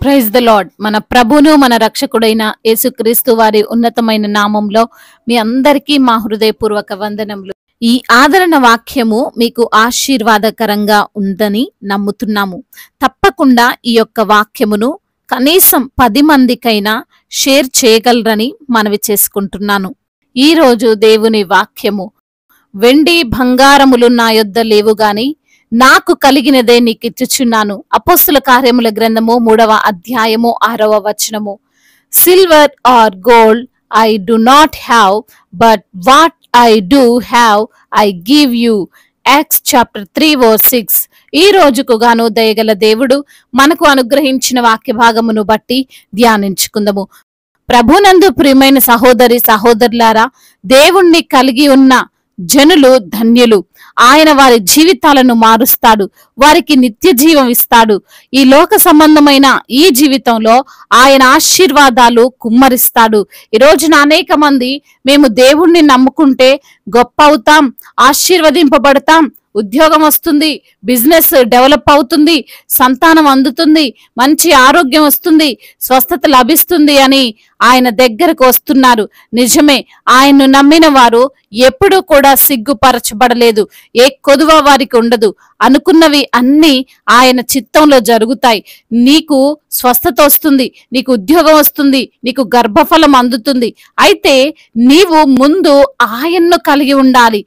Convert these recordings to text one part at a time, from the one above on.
Praise the lord. మన ప్రభును మన రక్షకుడైన యేసుక్రీస్తు వారి ఉన్నతమైన నామంలో మీ అందరికీ మా హృదయపూర్వక వందనములు. ఈ ఆదరణ వాక్యము మీకు ఆశీర్వాదకరంగా ఉందని నమ్ముతున్నాము. తప్పకుండా ఈ యొక్క వాక్యమును కనీసం 10 మందికైనా షేర్ చేయగలరని మనవి చేసుకుంటున్నాను. ఈ రోజు దేవుని వాక్యము, వెండి బంగారములు నా యొద్ద లేవు గాని నాకు కలిగినదే నీకిచ్చుచున్నాను. అపోస్తుల కార్యముల గ్రంథము 3వ అధ్యాయము 6వ వచనము. Silver or gold I do not have, but what I do have I give you. Acts chapter 3:6. ఈ రోజుకు గాను దయగల దేవుడు మనకు అనుగ్రహించిన వాక్య భాగమును బట్టి ధ్యానించుకుందాము. ప్రభునందు ప్రియమైన సహోదరి సహోదరులారా, దేవుణ్ణి కలిగి ఉన్న జనులు ధన్యులు. ఆయన వారి జీవితాలను మారుస్తాడు, వారికి నిత్య జీవం ఇస్తాడు. ఈ లోక సంబంధమైన ఈ జీవితంలో ఆయన ఆశీర్వాదాలు కుమ్మరిస్తాడు. ఈ రోజున అనేక మంది మేము దేవుణ్ణి నమ్ముకుంటే గొప్ప అవుతాం, ఆశీర్వదింపబడతాం, ఉద్యోగం వస్తుంది, బిజినెస్ డెవలప్ అవుతుంది, సంతానం అందుతుంది, మంచి ఆరోగ్యం వస్తుంది, స్వస్థత లభిస్తుంది అని ఆయన దగ్గరకు వస్తున్నారు. నిజమే, ఆయన్ను నమ్మిన వారు ఎప్పుడూ కూడా సిగ్గుపరచబడలేదు. ఏ కొదువ వారికి ఉండదు. అనుకున్నవి అన్నీ ఆయన చిత్తంలో జరుగుతాయి. నీకు స్వస్థత వస్తుంది, నీకు ఉద్యోగం వస్తుంది, నీకు గర్భఫలం అందుతుంది. అయితే నీవు ముందు ఆయన్ను కలిగి ఉండాలి.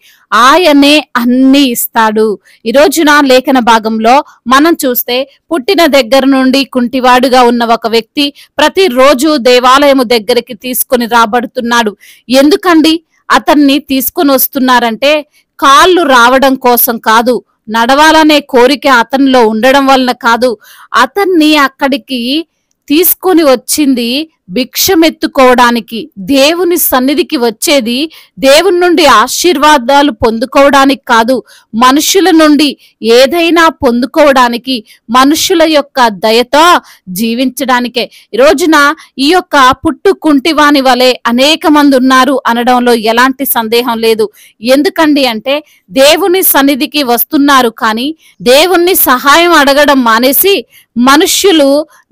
ఆయనే అన్ని ఇస్తాడు. ఈ రోజున లేఖన భాగంలో మనం చూస్తే, పుట్టిన దగ్గర నుండి కుంటివాడుగా ఉన్న ఒక వ్యక్తి ప్రతిరోజు దేవాలయము దగ్గరికి తీసుకొని రాబడుతున్నాడు. ఎందుకండి అతన్ని తీసుకొని వస్తున్నారంటే, కాళ్ళు రావడం కోసం కాదు, నడవాలనే కోరిక అతనిలో ఉండడం వలన కాదు. అతన్ని అక్కడికి తీసుకొని వచ్చింది భిక్షమెత్తుకోవడానికి. దేవుని సన్నిధికి వచ్చేది దేవుని నుండి ఆశీర్వాదాలు పొందుకోవడానికి కాదు, మనుషుల నుండి ఏదైనా పొందుకోవడానికి, మనుషుల యొక్క దయతో జీవించడానికే. ఈ రోజున ఈ యొక్క పుట్టు కుంటివాని వలె అనేక మంది ఉన్నారు అనడంలో ఎలాంటి సందేహం లేదు. ఎందుకండి అంటే, దేవుని సన్నిధికి వస్తున్నారు కానీ దేవుణ్ణి సహాయం అడగడం మానేసి, మనుష్యులు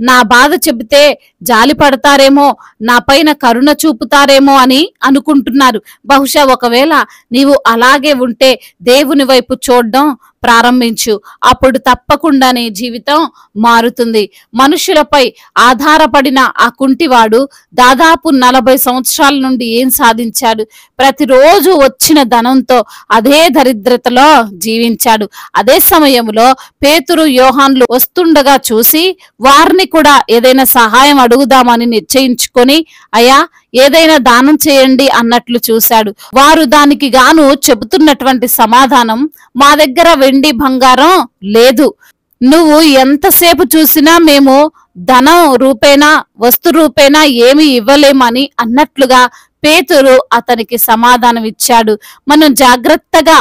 నా బాధ చెబితే జాలి పడతారేమో, నా పైన కరుణ చూపుతారేమో అని అనుకుంటున్నారు. బహుశా ఒకవేళ నీవు అలాగే ఉంటే దేవుని వైపు చూడడం ప్రారంభించు. అప్పుడు తప్పకుండా నీ జీవితం మారుతుంది. మనుషులపై ఆధారపడిన ఆ కుంటివాడు దాదాపు 40 సంవత్సరాల నుండి ఏం సాధించాడు? ప్రతిరోజు వచ్చిన ధనంతో అదే దరిద్రతలో జీవించాడు. అదే సమయంలో పేతురు యోహాన్లు వస్తుండగా చూసి వారిని కూడా ఏదైనా సహాయం అడుగుదామని నిశ్చయించుకొని, అయ్యా ఏదైనా దానం చేయండి అన్నట్లు చూశాడు. వారు దానికి గాను చెబుతున్నటువంటి సమాధానం, మా దగ్గర వెండి బంగారం లేదు, నువ్వు ఎంతసేపు చూసినా మేము ధనం రూపేణా వస్తు రూపేణా ఏమి ఇవ్వలేమని అన్నట్లుగా పేతురు అతనికి సమాధానం ఇచ్చాడు. మనం జాగ్రత్తగా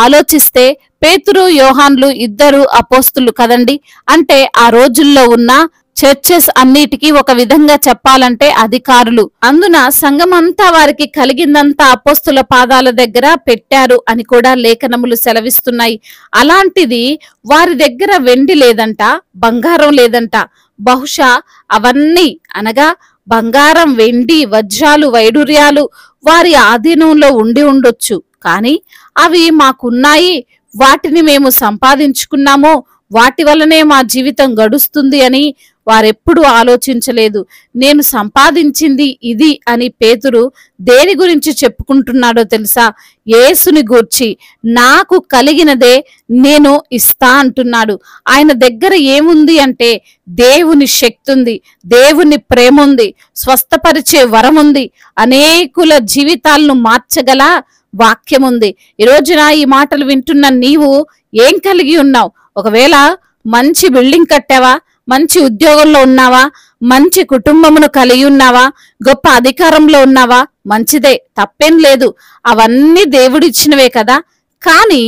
ఆలోచిస్తే పేతురు యోహాన్లు ఇద్దరు అపోస్తులు కదండి. అంటే ఆ రోజుల్లో ఉన్న చర్చెస్ అన్నిటికీ ఒక విధంగా చెప్పాలంటే అధికారులు. అందున సంఘమంతా వారికి కలిగిందంతా అపోస్తుల పాదాల దగ్గర పెట్టారు అని కూడా లేఖనములు సెలవిస్తున్నాయి. అలాంటిది వారి దగ్గర వెండి లేదంట, బంగారం లేదంట. బహుశా అవన్నీ అనగా బంగారం, వెండి, వజ్రాలు, వైడూర్యాలు వారి ఆధీనంలో ఉండి ఉండొచ్చు. కానీ అవి మాకున్నాయి, వాటిని మేము సంపాదించుకున్నాము, వాటి వల్లనే మా జీవితం గడుస్తుంది అని వారెప్పుడు ఆలోచించలేదు. నేను సంపాదించింది ఇది అని పేతురు దేని గురించి చెప్పుకుంటున్నాడో తెలుసా? యేసుని గూర్చి. నాకు కలిగినదే నేను ఇస్తా అంటున్నాడు. ఆయన దగ్గర ఏముంది అంటే దేవుని శక్తి ఉంది, దేవుని ప్రేమ ఉంది, స్వస్థపరిచే వరం ఉంది, అనేకుల జీవితాలను మార్చగల వాక్యం ఉంది. ఈ రోజున ఈ మాటలు వింటున్న నీవు ఏం కలిగి ఉన్నావు? ఒకవేళ మంచి బిల్డింగ్ కట్టావా, మంచి ఉద్యోగంలో ఉన్నావా, మంచి కుటుంబమును కలిగి ఉన్నావా, గొప్ప అధికారంలో ఉన్నావా, మంచిదే, తప్పేం లేదు. అవన్నీ దేవుడిచ్చినవే కదా. కానీ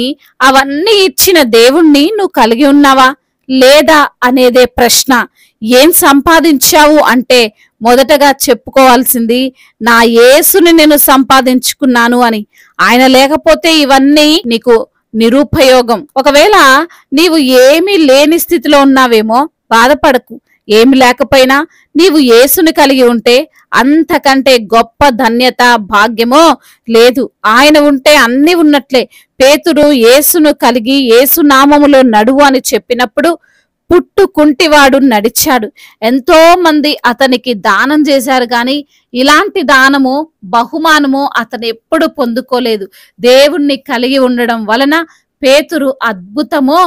అవన్నీ ఇచ్చిన దేవుణ్ణి నువ్వు కలిగి ఉన్నావా లేదా అనేదే ప్రశ్న. ఏం సంపాదించావు అంటే మొదటగా చెప్పుకోవాల్సింది, నా యేసుని నేను సంపాదించుకున్నాను అని. ఆయన లేకపోతే ఇవన్నీ నీకు నిరుపయోగం. ఒకవేళ నీవు ఏమీ లేని స్థితిలో ఉన్నావేమో, బాధపడకు. ఏమి లేకపోయినా నీవు యేసుని కలిగి ఉంటే అంతకంటే గొప్ప ధన్యత భాగ్యమో లేదు. ఆయన ఉంటే అన్ని ఉన్నట్లే. పేతురు యేసును కలిగి యేసు నామములో నడువు అని చెప్పినప్పుడు పుట్టుకుంటివాడు నడిచాడు. ఎంతో మంది అతనికి దానం చేశారు, కానీ ఇలాంటి దానము బహుమానము అతను ఎప్పుడు పొందుకోలేదు. దేవుణ్ణి కలిగి ఉండడం వలన పేతురు అద్భుతమో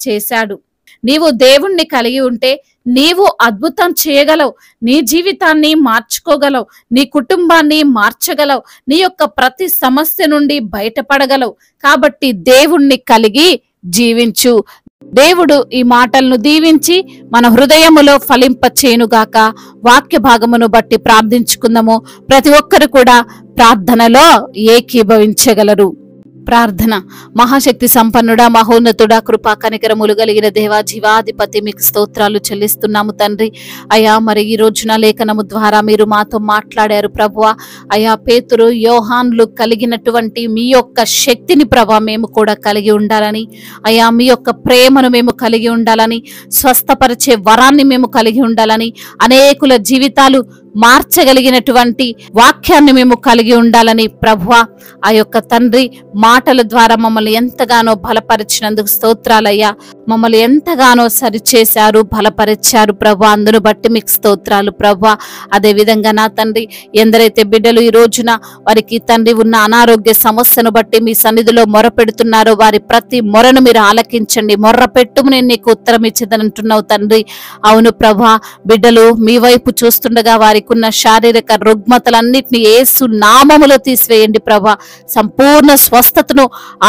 చేశాడు. నీవు దేవుణ్ణి కలిగి ఉంటే నీవు అద్భుతం చేయగలవు. నీ జీవితాన్ని మార్చుకోగలవు, నీ కుటుంబాన్ని మార్చగలవు, నీ యొక్క ప్రతి సమస్య నుండి బయటపడగలవు. కాబట్టి దేవుణ్ణి కలిగి జీవించు. దేవుడు ఈ మాటలను దీవించి మన హృదయములో ఫలింపచేయునుగాక. వాక్య భాగమును బట్టి ప్రార్థించుకుందాము. ప్రతి ఒక్కరు కూడా ప్రార్థనలో ఏకీభవించగలరు. ప్రార్థన. మహాశక్తి సంపన్నుడా, మహోన్నతుడా, కృపా కనికరములు కలిగిన దేవా, జీవాధిపతి, మీకు స్తోత్రాలు చెల్లిస్తున్నాము తండ్రి. అయ్యా, మరి ఈ రోజున లేఖనము ద్వారా మీరు మాతో మాట్లాడారు ప్రభువా. అయ్యా, పేతురు యోహాన్లు కలిగినటువంటి మీ యొక్క శక్తిని ప్రభా మేము కూడా కలిగి ఉండాలని, అయ్యా మీ యొక్క ప్రేమను మేము కలిగి ఉండాలని, స్వస్థపరిచే వరాన్ని మేము కలిగి ఉండాలని, అనేకుల జీవితాలు మార్చగలిగినటువంటి వాక్యాన్ని మేము కలిగి ఉండాలని ప్రభువా, ఆ యొక్క తండ్రి మాటల ద్వారా మమ్మల్ని ఎంతగానో బలపరిచినందుకు స్తోత్రాలయ్యా. మమ్మల్ని ఎంతగానో సరిచేశారు, బలపరిచారు ప్రభువా. అందును బట్టి మీకు స్తోత్రాలు ప్రభువా. అదే విధంగా నా తండ్రి, ఎందరైతే బిడ్డలు ఈ రోజున వారికి తండ్రి ఉన్న అనారోగ్య సమస్యను బట్టి మీ సన్నిధిలో మొర పెడుతున్నారో వారి ప్రతి మొరను మీరు ఆలకించండి. మొర్ర పెట్టుము నేను నీకు ఉత్తరం ఇచ్చేదనంటున్నావు తండ్రి. అవును ప్రభువా, బిడ్డలు మీ వైపు చూస్తుండగా వారికి ఉన్న శారీరక రుగ్మతలన్నిటిని యేసు నామములో తీసివేయండి ప్రభా. సంపూర్ణ స్వస్థతను,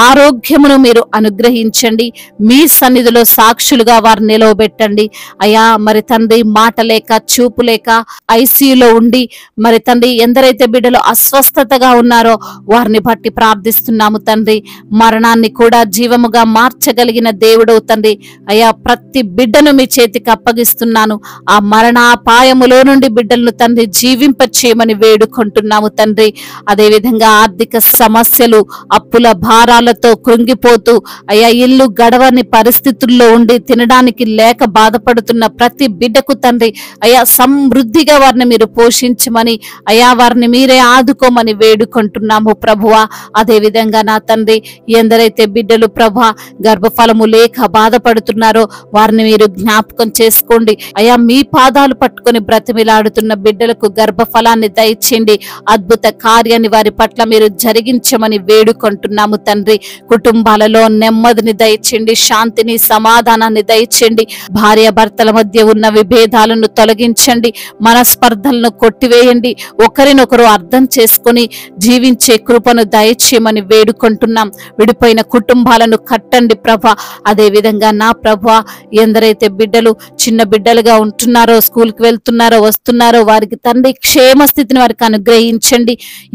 ఆరోగ్యమును మీరు అనుగ్రహించండి. మీ సన్నిధిలో సాక్షులుగా వారు నిలవబెట్టండి అయ్యా. మరి తండ్రి, మాట లేక చూపు లేక ఐసీయూలో ఉండి మరి తండ్రి ఎందరైతే బిడ్డలు అస్వస్థతగా ఉన్నారో వారిని బట్టి ప్రార్థిస్తున్నాము తండ్రి. మరణాన్ని కూడా జీవముగా మార్చగలిగిన దేవుడవు తండ్రి. అయ్యా, ప్రతి బిడ్డను మీ చేతికి అప్పగిస్తున్నాను. ఆ మరణాపాయములో నుండి బిడ్డలను తండ్రి జీవింప చేయమని వేడుకుంటున్నాము తండ్రి. అదే విధంగా ఆర్థిక సమస్యలు, అప్పుల భారాలతో కృంగిపోతూ అయ్యా ఇల్లు గడవని పరిస్థితుల్లో ఉండి తినడానికి లేక బాధపడుతున్న ప్రతి బిడ్డకు తండ్రి అయ్యా సమృద్ధిగా వారిని మీరు పోషించమని, అయ్యా వారిని మీరే ఆదుకోమని వేడుకుంటున్నాము ప్రభువా. అదే విధంగా నా తండ్రి, ఎందరైతే బిడ్డలు ప్రభా గర్భఫలము లేక బాధపడుతున్నారో వారిని మీరు జ్ఞాపకం చేసుకోండి అయ్యా. మీ పాదాలు పట్టుకొని బ్రతిమిలాడుతున్న బిడ్డలకు గర్భఫలాన్ని దయచేయండి. అద్భుత కార్యాన్ని వారి పట్ల మీరు జరిగించమని వేడుకుంటున్నాము తండ్రి. కుటుంబాలలో నెమ్మదిని దయచేయండి, శాంతిని, సమాధానాన్ని దయచేయండి. భార్య భర్తల మధ్య ఉన్న విభేదాలను తొలగించండి, మనస్పర్ధలను కొట్టివేయండి. ఒకరినొకరు అర్థం చేసుకుని జీవించే కృపను దయచేయమని వేడుకుంటున్నాం. విడిపోయిన కుటుంబాలను కట్టండి ప్రభా. అదే విధంగా నా ప్రభా, ఎందరైతే బిడ్డలు చిన్న బిడ్డలుగా ఉంటున్నారో, స్కూల్కి వెళ్తున్నారో వస్తున్నారో వారికి తండ్రి క్షేమ స్థితిని వారికి అనుగ్రహించండి.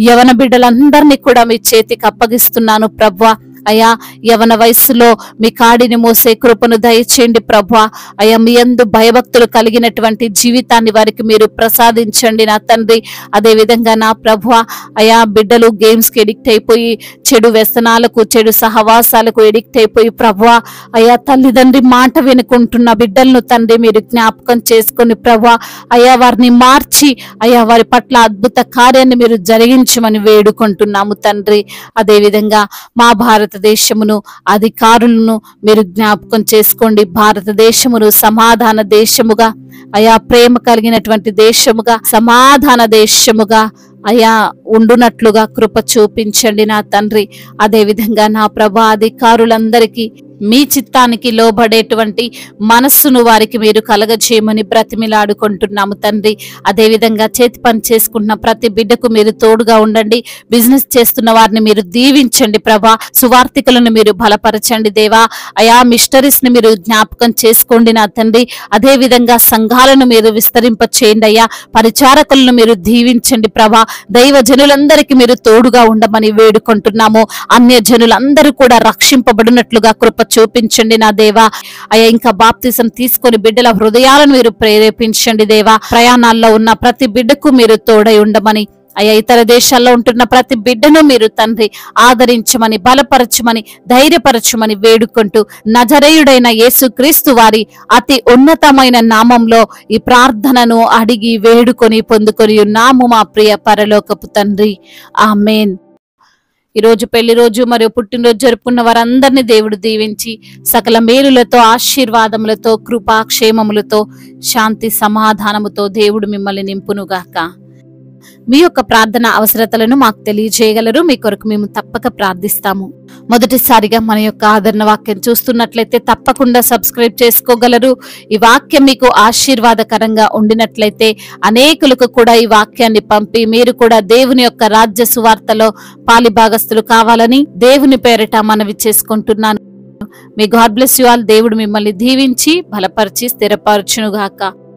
యవన బిడ్డలందరినీ కూడా మీ చేతికి అప్పగిస్తున్నాను ప్రభువా. అయ్యా, యవన వయస్సులో మీ కాడిని మోసే కృపను దయచేయండి ప్రభువా. అయ్యా, మీ యందు భయభక్తులు కలిగినటువంటి జీవితాన్ని వారికి మీరు ప్రసాదించండి నా తండ్రి. అదే విధంగా నా ప్రభువా, అయ్యా బిడ్డలు గేమ్స్ కి ఎడిక్ట్ అయిపోయి, చెడు వ్యసనాలకు, చెడు సహవాసాలకు ఎడిక్ట్ అయిపోయి ప్రభువా, అయ్యా తల్లిదండ్రి మాట వినుకుంటున్న బిడ్డలను తండ్రి మీరు జ్ఞాపకం చేసుకుని ప్రభువా, అయ్యా వారిని మార్చి అయ్యా వారి పట్ల అద్భుత కార్యాన్ని మీరు జరిగించమని వేడుకుంటున్నాము తండ్రి. అదే విధంగా మా భారతదేశమును, అధికారులను మీరు జ్ఞాపకం చేసుకోండి. భారతదేశమును సమాధాన దేశముగా, అయా ప్రేమ కలిగినటువంటి దేశముగా, సమాధాన దేశముగా అయా ఉండునట్లుగా కృప చూపించండి నా తండ్రి. అదే విధంగా నా ప్రభా, అధికారులందరికీ మీ చిత్తానికి లోబడేటువంటి మనస్సును వారికి మీరు కలగజేయమని బ్రతిమిలాడుకుంటున్నాము తండ్రి. అదే విధంగా చేతి పని చేసుకుంటున్న ప్రతి బిడ్డకు మీరు తోడుగా ఉండండి. బిజినెస్ చేస్తున్న వారిని మీరు దీవించండి ప్రభా. సువార్థికులను మీరు బలపరచండి దేవా. అయా మిస్టరీస్ ని మీరు జ్ఞాపకం చేసుకోండి నా తండ్రి. అదే విధంగా సంఘాలను మీరు విస్తరింప చేయండి అయ్యా. పరిచారకులను మీరు దీవించండి ప్రభా. దైవ జనులందరికీ మీరు తోడుగా ఉండమని వేడుకుంటున్నాము. అన్య జనులందరూ కూడా రక్షింపబడినట్లుగా కృప చూపించండి నా దేవా. అయ్యా, ఇంకా బాప్తిసం తీసుకొని బిడ్డల హృదయాలను మీరు ప్రేరేపించండి దేవా. ప్రయాణాల్లో ఉన్న ప్రతి బిడ్డకు మీరు తోడై ఉండమని అయ్యా, ఇతర దేశాల్లో ఉంటున్న ప్రతి బిడ్డను మీరు తండ్రి ఆదరించమని, బలపరచమని, ధైర్యపరచమని వేడుకుంటూ నజరేయుడైన యేసుక్రీస్తు వారి అతి ఉన్నతమైన నామంలో ఈ ప్రార్థనను అడిగి వేడుకొని పొందుకొని ఉన్నాము మా ప్రియ పరలోకపు తండ్రి. ఆమేన్. ఈ రోజు పెళ్లి రోజు మరియు పుట్టినరోజు జరుపుకున్న వారందరినీ దేవుడు దీవించి సకల మేలులతో, ఆశీర్వాదములతో, కృపా క్షేమములతో, శాంతి సమాధానముతో దేవుడు మిమ్మల్ని నింపునుగాక. మీ యొక్క ప్రార్థన అవసరతలను మాకు తెలియజేయగలరు. మీ కొరకు మేము తప్పక ప్రార్థిస్తాము. మొదటిసారిగా మన యొక్క ఆదరణ వాక్యం చూస్తున్నట్లయితే తప్పకుండా సబ్స్క్రైబ్ చేసుకోగలరు. ఈ వాక్యం మీకు ఆశీర్వాదకరంగా ఉండినట్లయితే అనేకులకు కూడా ఈ వాక్యాన్ని పంపి మీరు కూడా దేవుని యొక్క రాజ్య సువార్తలో పాలిభాగస్తులు కావాలని దేవుని పేరిట మనవి చేసుకుంటున్నాను. మీ గాడ్ బ్లెస్ యు ఆల్. దేవుడు మిమ్మల్ని దీవించి బలపరిచి స్థిరపరచునుగాక.